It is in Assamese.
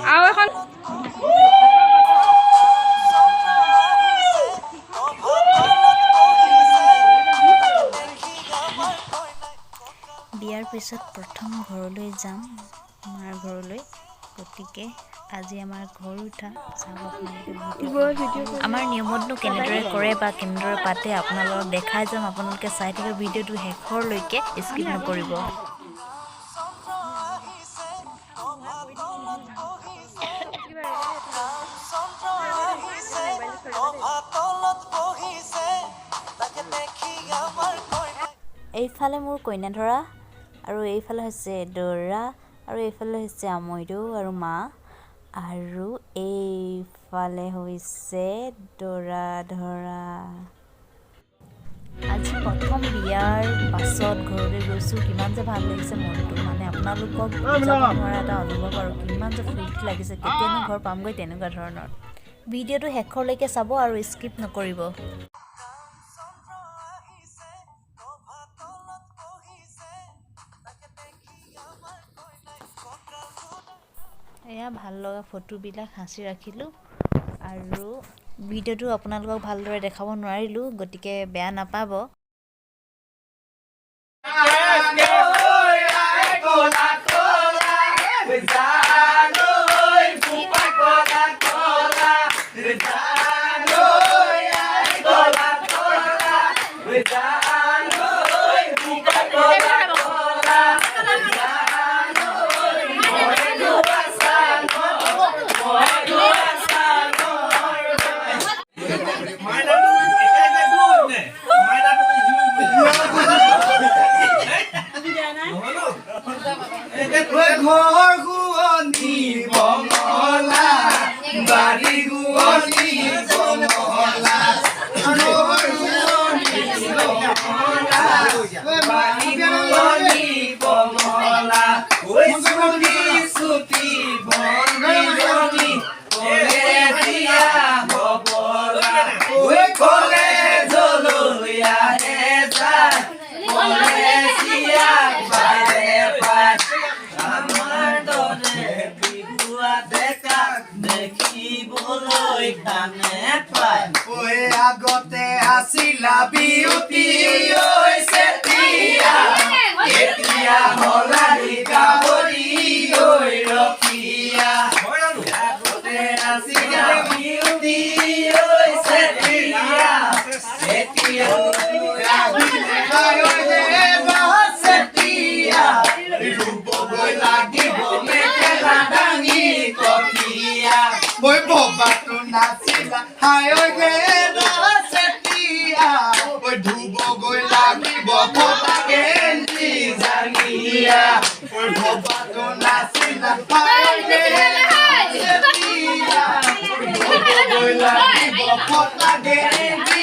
আৰু এখন বিয়াৰ পিছত প্ৰথম ঘৰলৈ যাম মাৰ ঘৰলৈ গতিকে আজি আমাৰ ঘৰ উঠা চাব আপোনালোকে আমাৰ নিয়মতনো কেনেদৰে কৰে বা কেনেদৰে পাতে আপোনালোকক দেখাই যাম আপোনালোকে চাই থাকিব ভিডিঅ'টো শেষৰলৈকে স্কিপ নকৰিব এইফালে মোৰ কইনা ধৰা আৰু এইফালে হৈছে দৰা আৰু এইফালে হৈছে আমৈদৌ আৰু মা আৰু এইফালে হৈছে দৰা ধৰা আজি প্ৰথম বিয়াৰ পাছত ঘৰলৈ গৈছোঁ কিমান যে ভাল লাগিছে মনটো মানে আপোনালোকক বুজাব নোৱাৰা এটা অনুভৱ আৰু কিমান যে ফূৰ্তি লাগিছে কেতিয়ানো ঘৰ পামগৈ তেনেকুৱা ধৰণৰ ভিডিঅ'টো শেষৰলৈকে চাব আৰু স্কিপ নকৰিব এয়া ভাল লগা ফটোবিলাক সাঁচি ৰাখিলোঁ আৰু ভিডিঅ'টো আপোনালোকক ভালদৰে দেখাব নোৱাৰিলোঁ গতিকে বেয়া নাপাব আগতে আছিলা বিউটি হৈছে তিয়া এতিয়া হলাৰি গাবৰি ঐ ৰখিয়া আগতে আছিলা বিউটি হৈছে তিয়া এতিয়া ৰুবগৈ লাগিব মেখেলা দাঙি কঠিয়া মই ভবাটো নাছিলা হাই ঐ ধুবগৈ লাগিব ফটা গেঞ্জি জাঙিয়া ভবাটো নাছিলা ধুবগৈ লাগিব ফটা গেঞ্জি